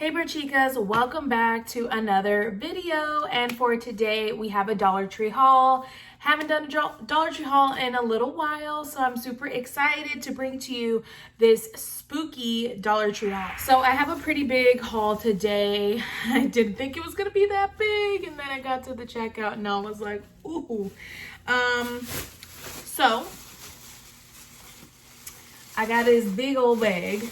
Hey BROCHIKAS, welcome back to another video, and for today we have a Dollar Tree haul. Haven't done a Dollar Tree haul in a little while, so I'm super excited to bring to you this spooky Dollar Tree haul. So I have a pretty big haul today. I didn't think it was gonna be that big, and then I got to the checkout and I was like, ooh. So I got this big old bag,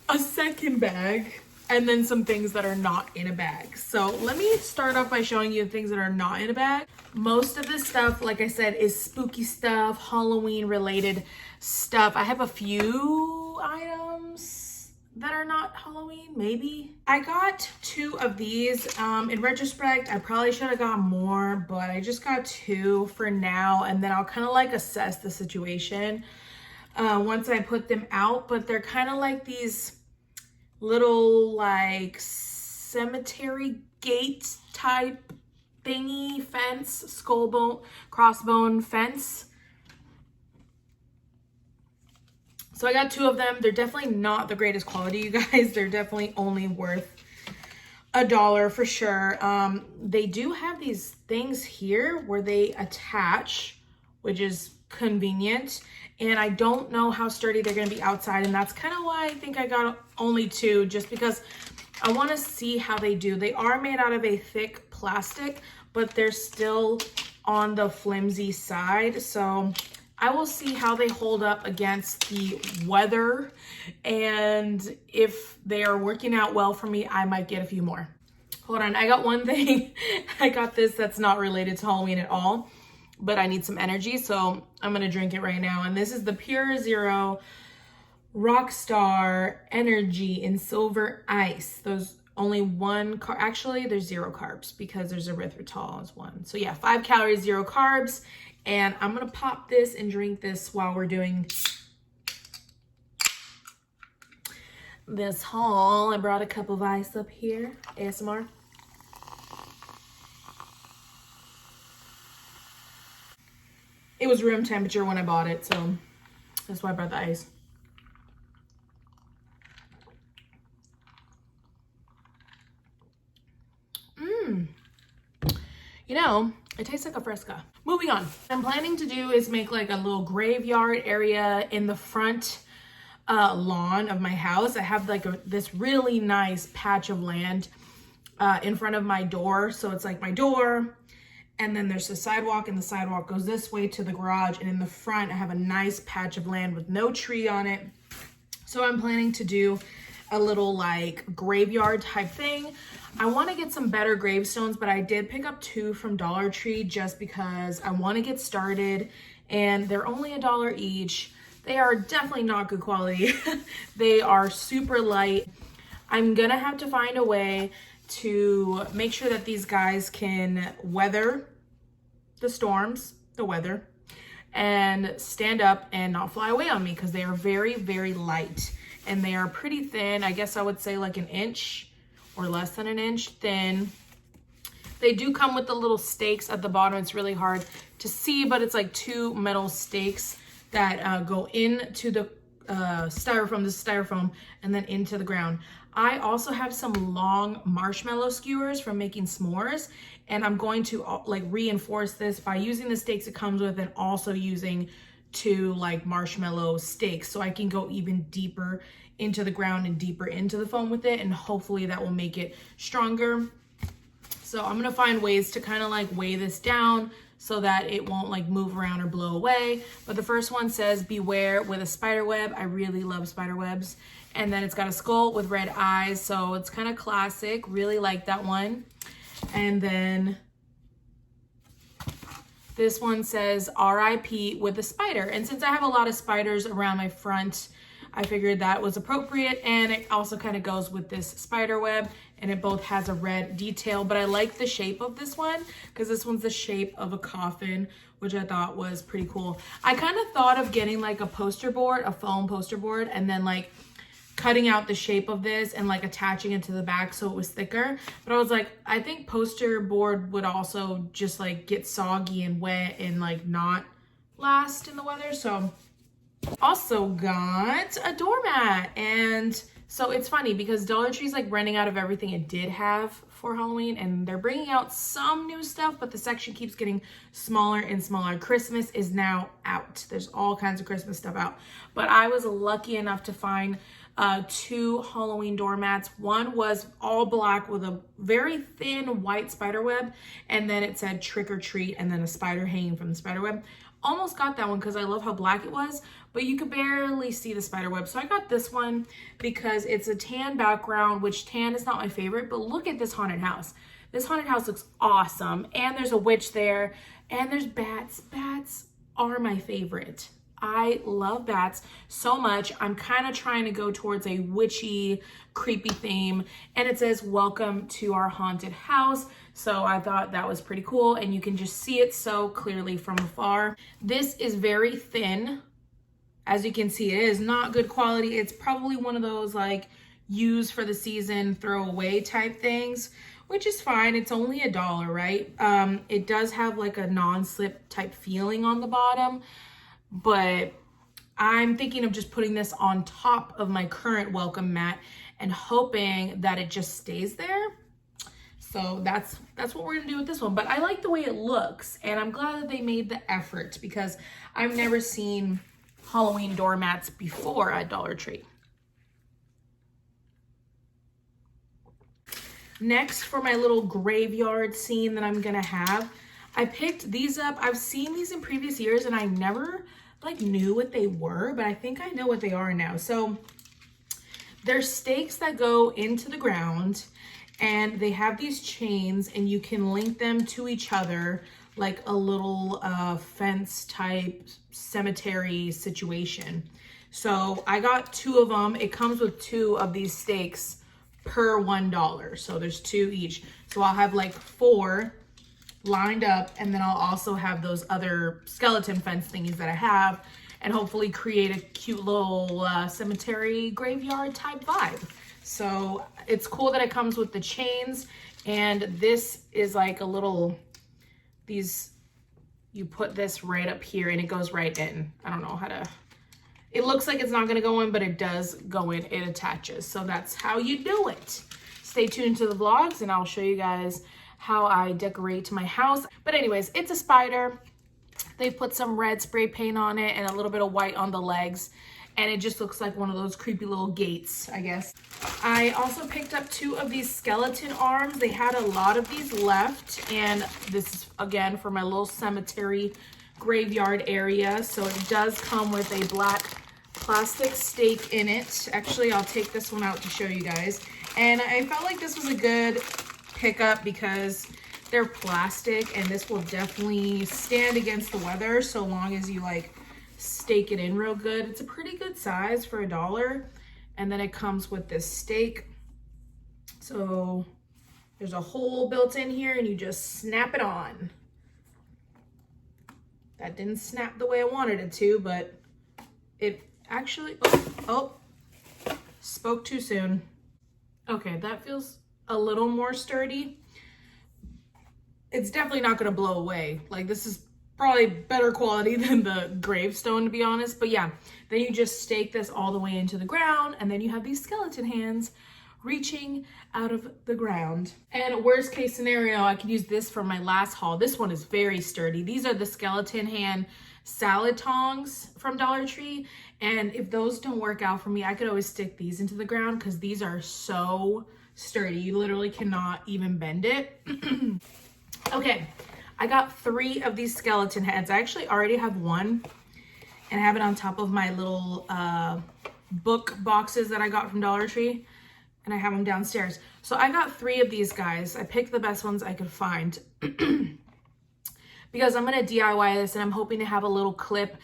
a second bag, and then some things that are not in a bag. So let me start off by showing you the things that are not in a bag. Most of this stuff, like I said, is spooky stuff, Halloween related stuff. I have a few items that are not Halloween, maybe. I got 2 of these. In retrospect, I probably should have got more, but I just got 2 for now, and then I'll kind of like assess the situation once I put them out. But they're kind of like these little like cemetery gate type thingy fence, crossbone fence. So I got 2 of them. They're definitely not the greatest quality, you guys. They're definitely only worth $1 for sure. They do have these things here where they attach, which is convenient, and I don't know how sturdy they're going to be outside, and that's kind of why I think I got only 2, just because I want to see how they do. They are made out of a thick plastic, but they're still on the flimsy side, so I will see how they hold up against the weather, and if they are working out well for me, I might get a few more. Hold on, I got one thing. I got this that's not related to Halloween at all, but I need some energy, so I'm gonna drink it right now. And this is the Pure Zero Rockstar Energy in Silver Ice. There's only 1 carb. Actually, there's 0 carbs because there's erythritol as 1. So yeah, 5 calories, 0 carbs. And I'm gonna pop this and drink this while we're doing this haul. I brought a cup of ice up here, ASMR. It was room temperature when I bought it, so that's why I brought the ice. You know, it tastes like a Fresca. Moving on. What I'm planning to do is make like a little graveyard area in the front lawn of my house. I have like this really nice patch of land in front of my door. So it's like my door, and then there's the sidewalk, and the sidewalk goes this way to the garage. And in the front, I have a nice patch of land with no tree on it. So I'm planning to do a little like graveyard type thing. I want to get some better gravestones, but I did pick up 2 from Dollar Tree just because I want to get started, and they're only $1 each. They are definitely not good quality. They are super light. I'm gonna have to find a way to make sure that these guys can weather the storms, the weather, and stand up and not fly away on me, because they are very, very light, and they are pretty thin. I guess I would say like 1 inch or less than 1 inch thin. They do come with the little stakes at the bottom. It's really hard to see, but it's like 2 metal stakes that go into the styrofoam, and then into the ground. I also have some long marshmallow skewers from making s'mores, and I'm going to like reinforce this by using the stakes it comes with, and also using 2 like marshmallow stakes, so I can go even deeper into the ground and deeper into the foam with it, and hopefully that will make it stronger. So I'm gonna find ways to kind of like weigh this down so that it won't like move around or blow away. But the first one says beware with a spider web. I really love spider webs. And then it's got a skull with red eyes, so it's kind of classic. Really like that one. And then this one says RIP with a spider. And since I have a lot of spiders around my front, I figured that was appropriate, and it also kind of goes with this spider web, and it both has a red detail. But I like the shape of this one because this one's the shape of a coffin, which I thought was pretty cool. I kind of thought of getting like a poster board, a foam poster board, and then like cutting out the shape of this and like attaching it to the back so it was thicker. But I was like, I think poster board would also just like get soggy and wet and like not last in the weather. So Also got a doormat, and so it's funny because Dollar Tree's like running out of everything it did have for Halloween, and they're bringing out some new stuff, but the section keeps getting smaller and smaller. Christmas is now out. There's all kinds of Christmas stuff out, but I was lucky enough to find 2 Halloween doormats. One was all black with a very thin white spider web, and then it said trick or treat, and then a spider hanging from the spider web. Almost got that one because I love how black it was, but you could barely see the spider web. So I got this one because it's a tan background, which tan is not my favorite, but look at this haunted house. This haunted house looks awesome. And there's a witch there, and there's bats. Bats are my favorite. I love bats so much. I'm kind of trying to go towards a witchy, creepy theme. And it says, welcome to our haunted house. So I thought that was pretty cool. And you can just see it so clearly from afar. This is very thin. As you can see, it is not good quality. It's probably one of those like use for the season, throw away type things, which is fine. It's only $1, right? It does have like a non-slip type feeling on the bottom. But I'm thinking of just putting this on top of my current welcome mat and hoping that it just stays there. So that's what we're gonna do with this one. But I like the way it looks, and I'm glad that they made the effort because I've never seen Halloween doormats before at Dollar Tree. Next, for my little graveyard scene that I'm gonna have, I picked these up. I've seen these in previous years and I never like knew what they were, but I think I know what they are now. So they're stakes that go into the ground, and they have these chains, and you can link them to each other like a little fence type cemetery situation. So I got 2 of them. It comes with 2 of these stakes per $1. So there's 2 each. So I'll have like 4 lined up, and then I'll also have those other skeleton fence thingies that I have, and hopefully create a cute little cemetery graveyard type vibe. So it's cool that it comes with the chains, and this is like a little, you put this right up here and it goes right in. I don't know how to, it looks like it's not gonna go in, but it does go in, it attaches. So that's how you do it. Stay tuned to the vlogs and I'll show you guys how I decorate my house. But anyways, it's a spider. They put some red spray paint on it and a little bit of white on the legs, and it just looks like one of those creepy little gates, I guess. I also picked up 2 of these skeleton arms. They had a lot of these left, and this is again for my little cemetery graveyard area. So it does come with a black plastic stake in it. Actually, I'll take this one out to show you guys. And I felt like this was a good pickup because they're plastic, and this will definitely stand against the weather so long as you like stake it in real good. It's a pretty good size for $1. And then it comes with this stake. So there's a hole built in here and you just snap it on. That didn't snap the way I wanted it to, but it actually, spoke too soon. Okay, that feels a little more sturdy. It's definitely not gonna blow away. Like, this is probably better quality than the gravestone, to be honest. But yeah, then you just stake this all the way into the ground, and then you have these skeleton hands reaching out of the ground. And worst case scenario, I could use this for my last haul. This one is very sturdy. These are the skeleton hand salad tongs from Dollar Tree. And if those don't work out for me, I could always stick these into the ground because these are so sturdy. You literally cannot even bend it. Okay, I got 3 of these skeleton heads. I actually already have one and I have it on top of my little book boxes that I got from Dollar Tree, and I have them downstairs. So I got 3 of these guys. I picked the best ones I could find because I'm gonna DIY this, and I'm hoping to have a little clip.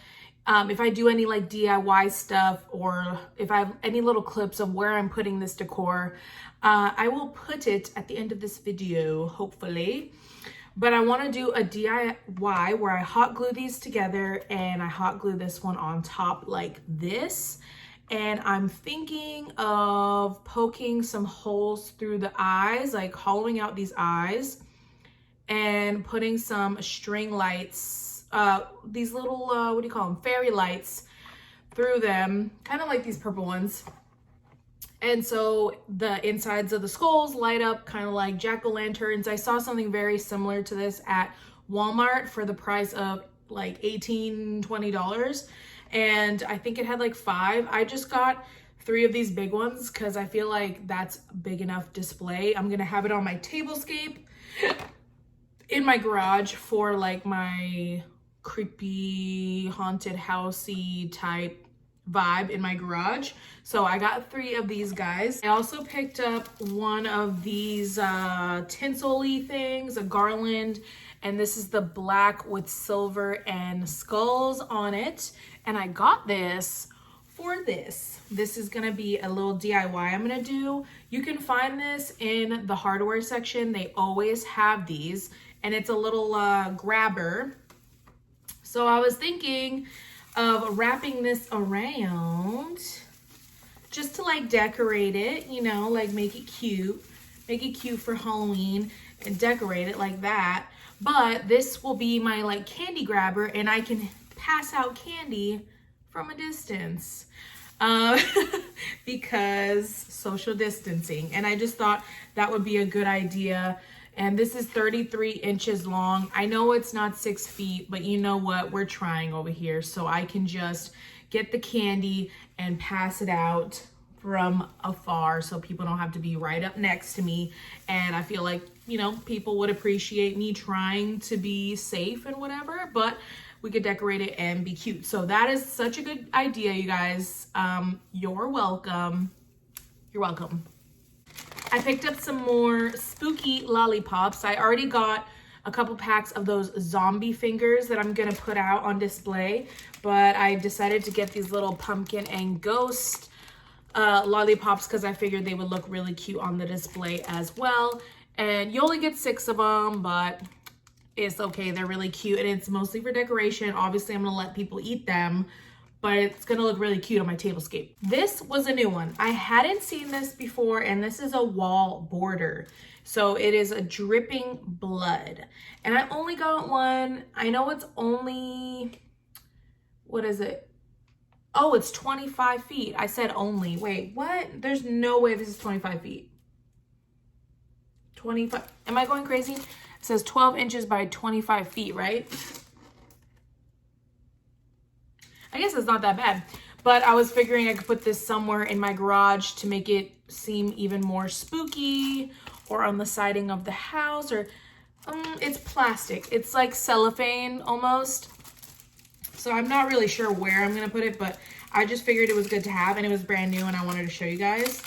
If I do any like DIY stuff, or if I have any little clips of where I'm putting this decor, I will put it at the end of this video, hopefully. But I want to do a DIY where I hot glue these together, and I hot glue this one on top like this. And I'm thinking of poking some holes through the eyes, like hollowing out these eyes, and putting some string lights, these little, what do you call them? Fairy lights through them, kind of like these purple ones. And so the insides of the skulls light up kind of like jack-o'-lanterns. I saw something very similar to this at Walmart for the price of like $18, $20. And I think it had like 5. I just got 3 of these big ones because I feel like that's big enough display. I'm gonna have it on my tablescape in my garage for like my creepy haunted housey type vibe in my garage. So I got 3 of these guys. I also picked up one of these tinsel-y things, a garland, and this is the black with silver and skulls on it. And I got this for this. This is gonna be a little DIY I'm gonna do. You can find this in the hardware section. They always have these, and it's a little grabber. So I was thinking of wrapping this around just to like decorate it, you know, like make it cute for Halloween and decorate it like that. But this will be my like candy grabber, and I can pass out candy from a distance because social distancing. And I just thought that would be a good idea. And this is 33 inches long. I know it's not 6 feet, but you know what? We're trying over here. So I can just get the candy and pass it out from afar so people don't have to be right up next to me. And I feel like, you know, people would appreciate me trying to be safe and whatever, but we could decorate it and be cute. So that is such a good idea, you guys. You're welcome. You're welcome. I picked up some more spooky lollipops. I already got a couple packs of those zombie fingers that I'm gonna put out on display, but I decided to get these little pumpkin and ghost lollipops because I figured they would look really cute on the display as well. And you only get 6 of them, but it's okay. They're really cute, and it's mostly for decoration. Obviously, I'm gonna let people eat them, but it's gonna look really cute on my tablescape. This was a new one. I hadn't seen this before, and this is a wall border. So it is a dripping blood. And I only got one. I know it's only, what is it? Oh, it's 25 feet. I said only. Wait, what? There's no way this is 25 feet. 25, am I going crazy? It says 12 inches by 25 feet, right? I guess it's not that bad, but I was figuring I could put this somewhere in my garage to make it seem even more spooky, or on the siding of the house, or it's plastic. It's like cellophane almost. So I'm not really sure where I'm gonna put it, but I just figured it was good to have, and it was brand new and I wanted to show you guys.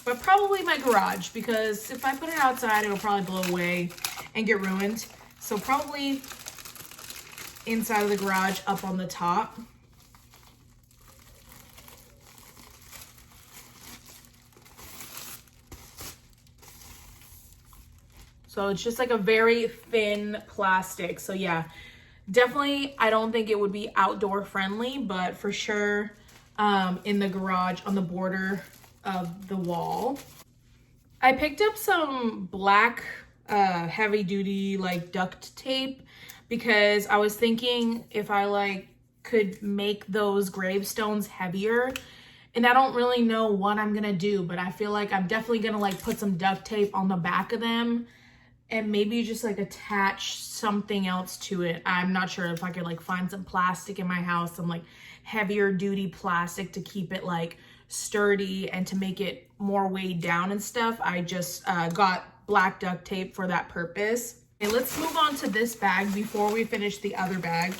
But probably my garage, because if I put it outside, it'll probably blow away and get ruined. So probably inside of the garage up on the top. So it's just like a very thin plastic. So yeah, definitely, I don't think it would be outdoor friendly, but for sure in the garage on the border of the wall. I picked up some black heavy duty like duct tape because I was thinking if I like could make those gravestones heavier, and I don't really know what I'm gonna do, but I feel like I'm definitely gonna like put some duct tape on the back of them and maybe just like attach something else to it. I'm not sure if I could like find some plastic in my house, some like heavier duty plastic to keep it like sturdy and to make it more weighed down and stuff. I just got black duct tape for that purpose. Okay, let's move on to this bag before we finish the other bag.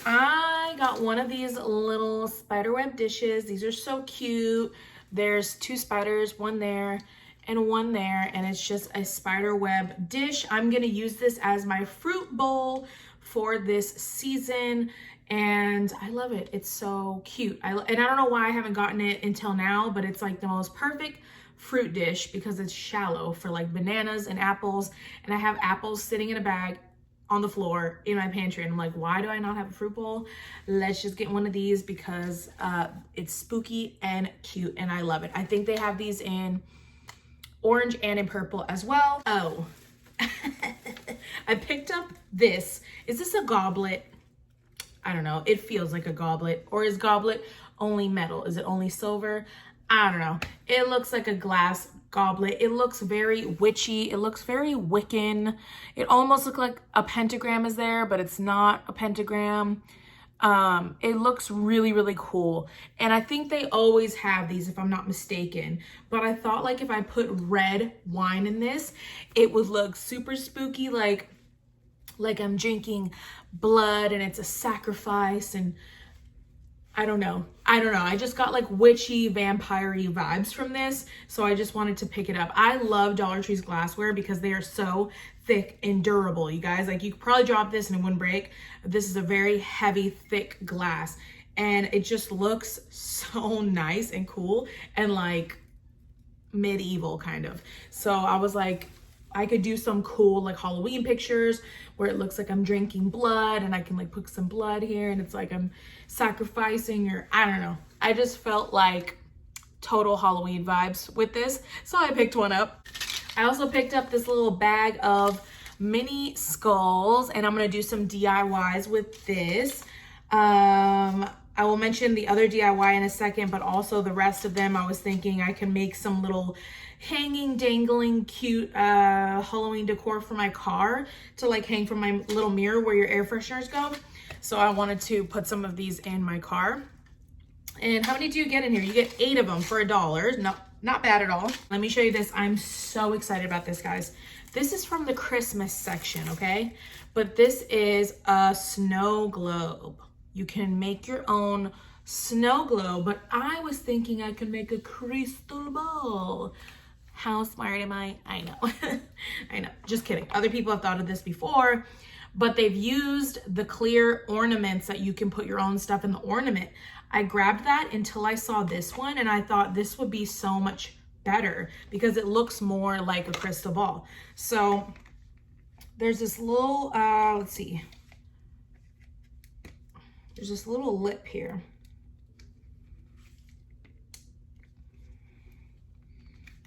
I got one of these little spiderweb dishes. These are so cute. There's 2 spiders, one there and one there, and it's just a spiderweb dish. I'm gonna use this as my fruit bowl for this season, and I love it. It's so cute. And I don't know why I haven't gotten it until now, but it's like the most perfect fruit dish because it's shallow for like bananas and apples, and I have apples sitting in a bag on the floor in my pantry, and I'm like, why do I not have a fruit bowl? Let's just get one of these because it's spooky and cute, and I love it. I think they have these in orange and in purple as well. Oh, I picked up this. Is this a goblet? I don't know, it feels like a goblet. Or is goblet only metal? Is it only silver? I don't know. It looks like a glass goblet. It looks very witchy. It looks very Wiccan. It almost looks like a pentagram is there, but it's not a pentagram. It looks really, really cool. And I think they always have these, if I'm not mistaken. But I thought like if I put red wine in this, it would look super spooky, like I'm drinking blood and it's a sacrifice, and I don't know. I just got like witchy, vampire-y vibes from this. So I just wanted to pick it up. I love Dollar Tree's glassware because they are so thick and durable, you guys. Like you could probably drop this and it wouldn't break. This is a very heavy, thick glass. And it just looks so nice and cool and like medieval kind of. So I was like, I could do some cool like Halloween pictures where it looks like I'm drinking blood and I can like put some blood here and it's like I'm sacrificing, or I don't know. I just felt like total Halloween vibes with this. So I picked one up. I also picked up this little bag of mini skulls and I'm gonna do some DIYs with this. I will mention the other DIY in a second, but also the rest of them, I was thinking I can make some little hanging, dangling, cute Halloween decor for my car to like hang from my little mirror where your air fresheners go. So I wanted to put some of these in my car. And how many do you get in here? You get 8 of them for $1. Not bad at all. Let me show you this. I'm so excited about this, guys. This is from the Christmas section, okay? But this is a snow globe. You can make your own snow globe, but I was thinking I could make a crystal ball. How smart am I? I know. I know. Just kidding. Other people have thought of this before, but they've used the clear ornaments that you can put your own stuff in the ornament. I grabbed that until I saw this one and I thought this would be so much better because it looks more like a crystal ball. So there's this little, let's see. There's this little lip here.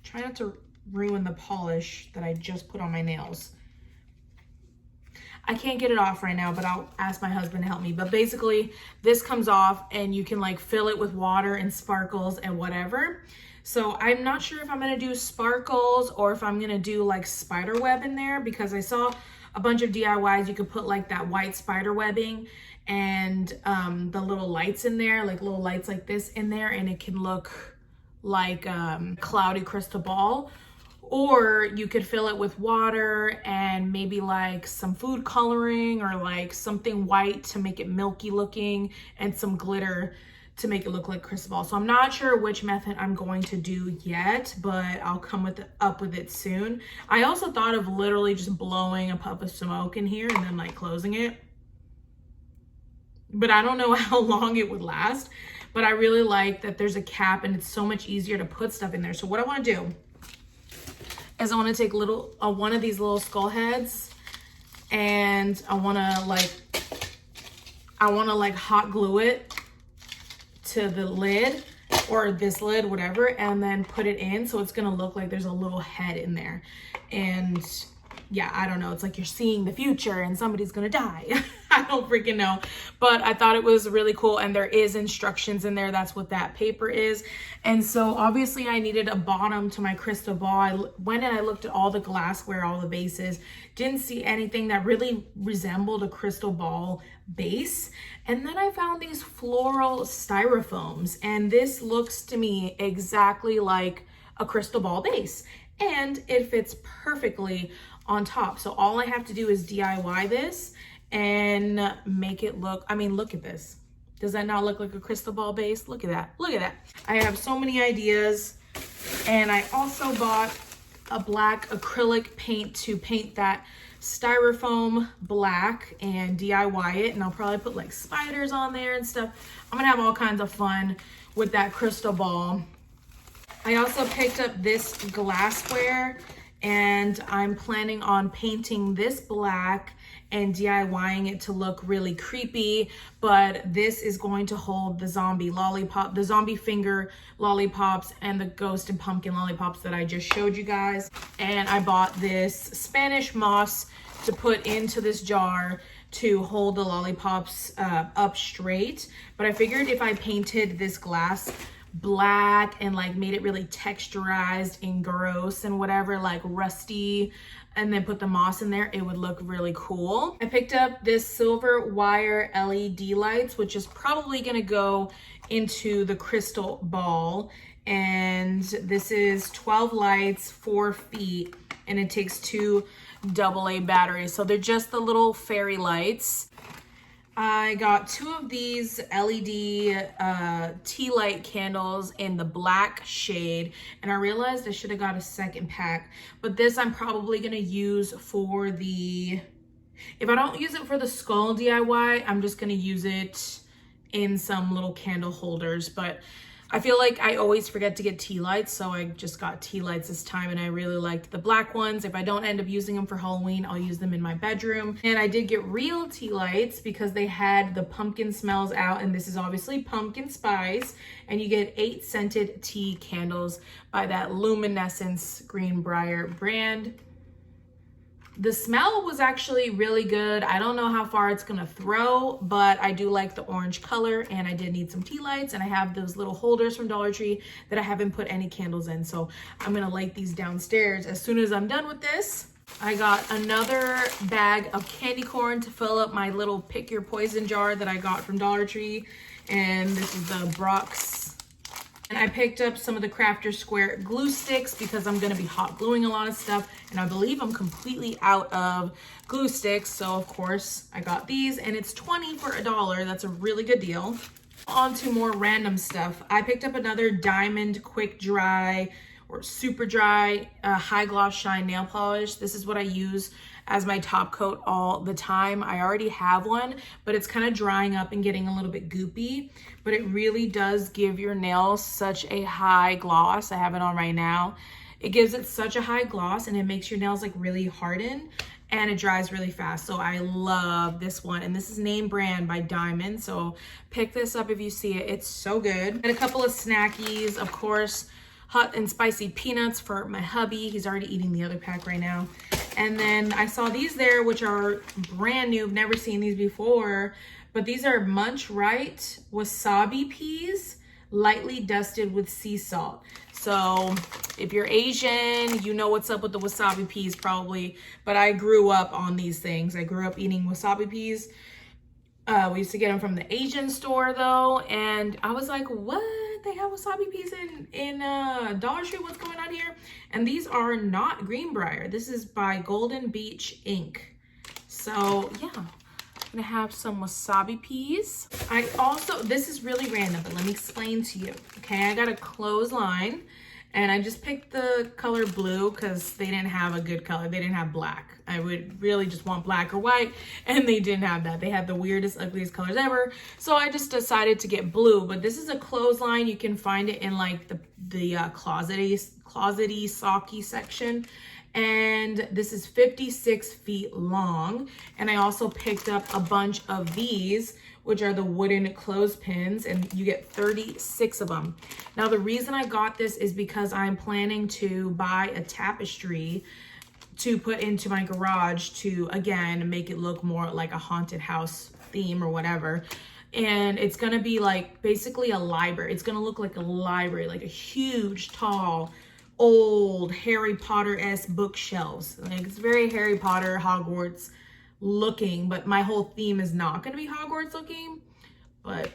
Try not to ruin the polish that I just put on my nails. I can't get it off right now, but I'll ask my husband to help me. But basically, this comes off and you can like fill it with water and sparkles and whatever. So I'm not sure if I'm gonna do sparkles or if I'm gonna do like spider web in there, because I saw a bunch of DIYs. You could put like that white spider webbing and the little lights in there, like little lights like this in there, and it can look like cloudy crystal ball. Or you could fill it with water and maybe like some food coloring or like something white to make it milky looking and some glitter to make it look like crystal ball. So I'm not sure which method I'm going to do yet, but I'll come up with it soon. I also thought of literally just blowing a puff of smoke in here and then like closing it. But I don't know how long it would last. But I really like that there's a cap and it's so much easier to put stuff in there. So what I want to do is I want to take one of these little skull heads and I want to like hot glue it to the lid or this lid, whatever, and then put it in. So it's going to look like there's a little head in there. And yeah, I don't know. It's like you're seeing the future and somebody's going to die. I don't freaking know. But I thought it was really cool. And there is instructions in there. That's what that paper is. And so obviously I needed a bottom to my crystal ball. I went and I looked at all the glassware, all the bases. Didn't see anything that really resembled a crystal ball base. And then I found these floral styrofoams. And this looks to me exactly like a crystal ball base. And it fits perfectly on top. So all I have to do is DIY this and make it look, I mean, look at this. Does that not look like a crystal ball base? Look at that. Look at that. I have so many ideas. And I also bought a black acrylic paint to paint that styrofoam black and DIY it. And I'll probably put like spiders on there and stuff. I'm gonna have all kinds of fun with that crystal ball. I also picked up this glassware and I'm planning on painting this black and DIYing it to look really creepy, but this is going to hold the zombie lollipop, the zombie finger lollipops and the ghost and pumpkin lollipops that I just showed you guys. And I bought this Spanish moss to put into this jar to hold the lollipops up straight. But I figured if I painted this glass black and like made it really texturized and gross and whatever, like rusty, and then put the moss in there, it would look really cool. I picked up this silver wire LED lights, which is probably gonna go into the crystal ball. And this is 12 lights, 4 feet, and it takes 2 AA batteries. So they're just the little fairy lights. I got 2 of these LED tea light candles in the black shade, and I realized I should have got a second pack, but this I'm probably gonna use for the, if I don't use it for the skull DIY, I'm just gonna use it in some little candle holders. But I feel like I always forget to get tea lights, so I just got tea lights this time, and I really liked the black ones. If I don't end up using them for Halloween, I'll use them in my bedroom. And I did get real tea lights because they had the pumpkin smells out, and this is obviously pumpkin spice, and you get 8 scented tea candles by that Luminescence Greenbrier brand. The smell was actually really good. I don't know how far it's gonna throw, but I do like the orange color, and I did need some tea lights, and I have those little holders from Dollar Tree that I haven't put any candles in, so I'm gonna light these downstairs as soon as I'm done with this. I got another bag of candy corn to fill up my little pick your poison jar that I got from Dollar Tree, and this is the Brock's. And I picked up some of the Crafter Square glue sticks because I'm gonna be hot gluing a lot of stuff, and I believe I'm completely out of glue sticks. So of course I got these, and it's 20 for $1. That's a really good deal. On to more random stuff. I picked up another Diamond Quick Dry or Super Dry High Gloss Shine nail polish. This is what I use as my top coat all the time. I already have one, but it's kind of drying up and getting a little bit goopy, but it really does give your nails such a high gloss. I have it on right now. It gives it such a high gloss, and it makes your nails like really harden, and it dries really fast. So I love this one, and this is name brand by Diamond. So pick this up if you see it. It's so good. And a couple of snackies, of course, hot and spicy peanuts for my hubby. He's already eating the other pack right now. And then I saw these there, which are brand new. I've never seen these before, but these are Munch Right wasabi peas, lightly dusted with sea salt. So if you're Asian, you know what's up with the wasabi peas probably, but I grew up on these things. I grew up eating wasabi peas. We used to get them from the Asian store though, and I was like, what? They have wasabi peas in Dollar Tree? What's going on here? And these are not Greenbrier. This is by Golden Beach Inc. So yeah, I'm gonna have some wasabi peas. I also, this is really random, but let me explain to you. Okay, I got a clothesline, and I just picked the color blue because they didn't have a good color. They didn't have black. I would really just want black or white, and they didn't have that. They had the weirdest, ugliest colors ever. So I just decided to get blue, but this is a clothesline. You can find it in like the closety socky section. And this is 56 feet long. And I also picked up a bunch of these, which are the wooden clothespins, and you get 36 of them. Now, the reason I got this is because I'm planning to buy a tapestry to put into my garage to, again, make it look more like a haunted house theme or whatever. And it's gonna be like basically a library. It's gonna look like a library, like a huge, tall, old Harry Potter-esque bookshelves. Like, it's very Harry Potter, Hogwarts looking, but my whole theme is not gonna be Hogwarts looking. But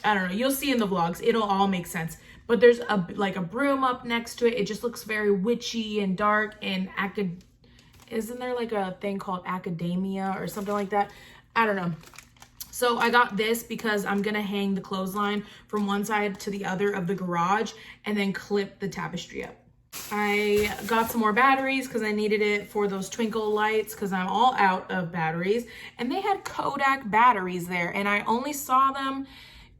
I don't know, you'll see in the vlogs, it'll all make sense. But there's a broom up next to it. It just looks very witchy and dark, and isn't there like a thing called academia or something like that? I don't know. So I got this because I'm gonna hang the clothesline from one side to the other of the garage and then clip the tapestry up. I got some more batteries because I needed it for those twinkle lights because I'm all out of batteries. And they had Kodak batteries there, and I only saw them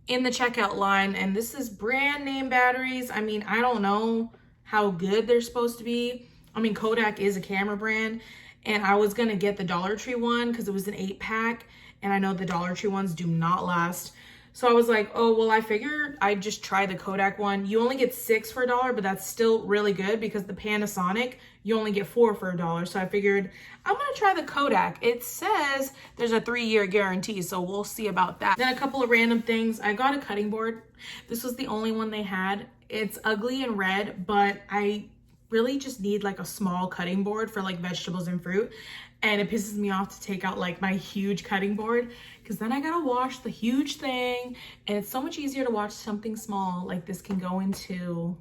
in the checkout line, and this is brand name batteries. I mean, I don't know how good they're supposed to be. I mean, Kodak is a camera brand, and I was gonna get the Dollar Tree one because it was an 8-pack, and I know the Dollar Tree ones do not last. So I was like, oh, well, I figured I'd just try the Kodak one. You only get 6 for $1, but that's still really good because the Panasonic, you only get 4 for $1. So I figured I'm gonna try the Kodak. It says there's a 3-year guarantee, so we'll see about that. Then a couple of random things. I got a cutting board. This was the only one they had. It's ugly and red, but I really just need like a small cutting board for like vegetables and fruit. And it pisses me off to take out like my huge cutting board because then I gotta wash the huge thing, and it's so much easier to wash something small. Like this can go into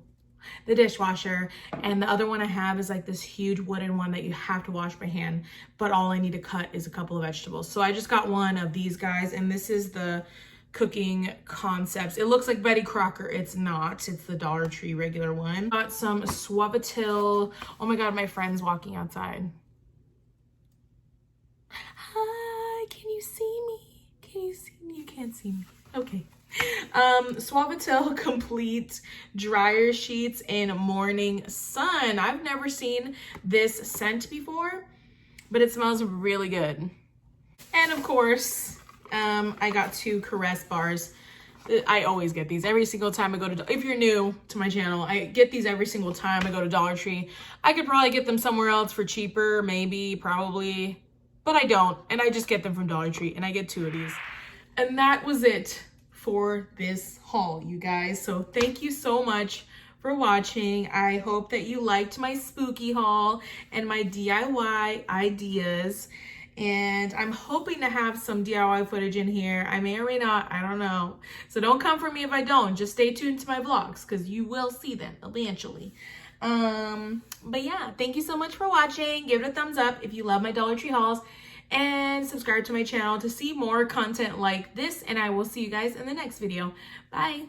the dishwasher, and the other one I have is like this huge wooden one that you have to wash by hand, but all I need to cut is a couple of vegetables. So I just got one of these guys, and this is the Cooking Concepts. It looks like Betty Crocker. It's not. It's the Dollar Tree regular one. Got some Suavitel. Oh my god, my friend's walking outside. Hi, can you see me? Can you see me? You can't see me. Okay. Suavitel Complete Dryer Sheets in Morning Sun. I've never seen this scent before, but it smells really good. And of course, I got 2 Caress bars. I always get these every single time I go to, if you're new to my channel, I get these every single time I go to Dollar Tree. I could probably get them somewhere else for cheaper, maybe, probably, but I don't. And I just get them from Dollar Tree, and I get 2 of these. And that was it for this haul, you guys. So thank you so much for watching. I hope that you liked my spooky haul and my DIY ideas. And I'm hoping to have some DIY footage in here. I may or may not, I don't know. So don't come for me if I don't. Just stay tuned to my vlogs because you will see them eventually. But yeah, thank you so much for watching. Give it a thumbs up if you love my Dollar Tree hauls, and subscribe to my channel to see more content like this. And I will see you guys in the next video. Bye.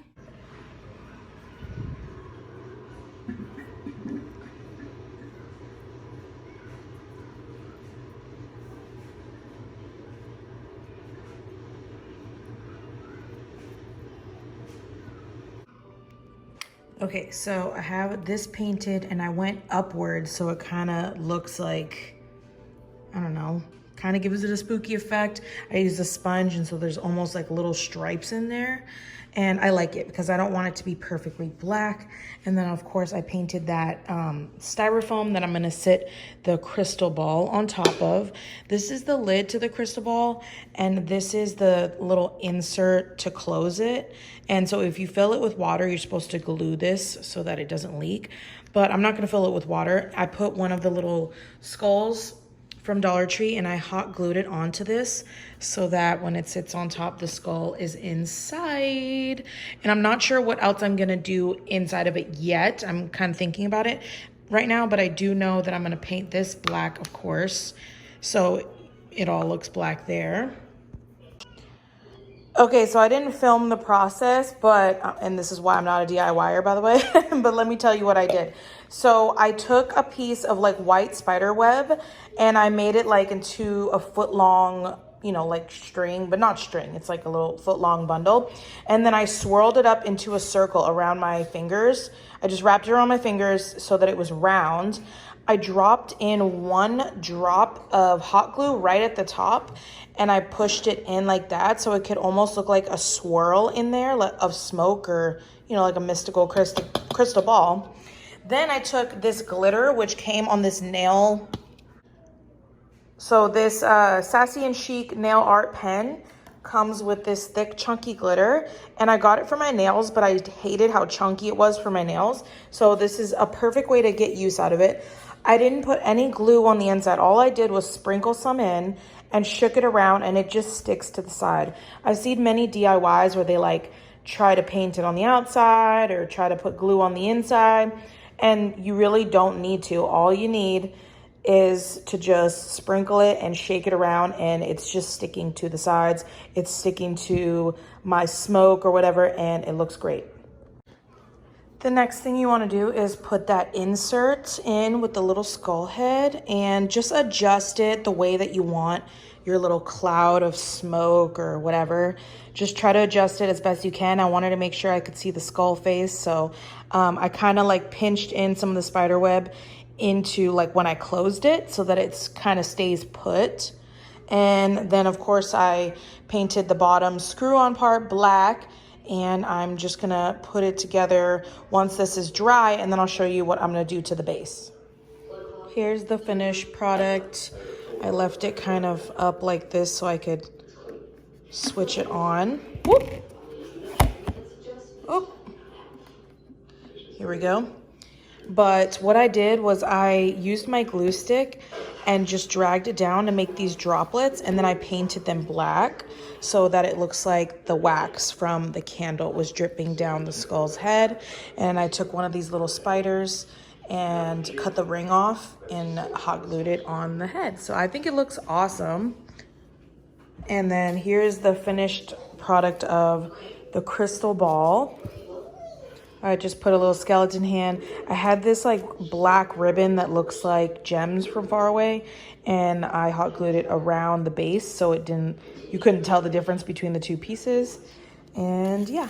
Okay, so I have this painted and I went upwards so it kind of looks like, I don't know, kind of gives it a spooky effect. I used a sponge, and so there's almost like little stripes in there. And I like it because I don't want it to be perfectly black. And then of course I painted that styrofoam that I'm gonna sit the crystal ball on top of. This is the lid to the crystal ball, and this is the little insert to close it. And so if you fill it with water, you're supposed to glue this so that it doesn't leak. But I'm not gonna fill it with water. I put one of the little skulls from Dollar Tree and I hot glued it onto this so that when it sits on top, the skull is inside. And I'm not sure what else I'm gonna do inside of it yet. I'm kind of thinking about it right now, but I do know that I'm gonna paint this black, of course, so it all looks black there. Okay, so I didn't film the process, but, and this is why I'm not a DIYer, by the way, but let me tell you what I did. So I took a piece of like white spider web and I made it like into a foot long, you know, like string, but not string. It's like a little foot long bundle. And then I swirled it up into a circle around my fingers. I just wrapped it around my fingers so that it was round. I dropped in 1 drop of hot glue right at the top, and I pushed it in like that so it could almost look like a swirl in there of smoke, or, you know, like a mystical crystal ball. Then I took this glitter, which came on this nail. So this Sassy and Chic nail art pen comes with this thick chunky glitter, and I got it for my nails, but I hated how chunky it was for my nails. So this is a perfect way to get use out of it. I didn't put any glue on the inside. All I did was sprinkle some in and shook it around, and it just sticks to the side. I've seen many DIYs where they like try to paint it on the outside or try to put glue on the inside, and you really don't need to. All you need is to just sprinkle it and shake it around, and it's just sticking to the sides. It's sticking to my smoke or whatever, and it looks great. The next thing you want to do is put that insert in with the little skull head and just adjust it the way that you want your little cloud of smoke or whatever. Just try to adjust it as best you can. I wanted to make sure I could see the skull face, so I kind of like pinched in some of the spider web into like when I closed it so that it's kind of stays put. And then of course I painted the bottom screw-on part black, and I'm just gonna put it together once this is dry, and then I'll show you what I'm gonna do to the base. Here's the finished product. I left it kind of up like this so I could switch it on. Whoop. Oh, here we go. But what I did was I used my glue stick and just dragged it down to make these droplets, and then I painted them black so that it looks like the wax from the candle was dripping down the skull's head. And I took one of these little spiders and cut the ring off and hot glued it on the head. So I think it looks awesome. And then here's the finished product of the crystal ball. I just put a little skeleton hand. I had this like black ribbon that looks like gems from far away, and I hot glued it around the base so you couldn't tell the difference between the two pieces. And yeah.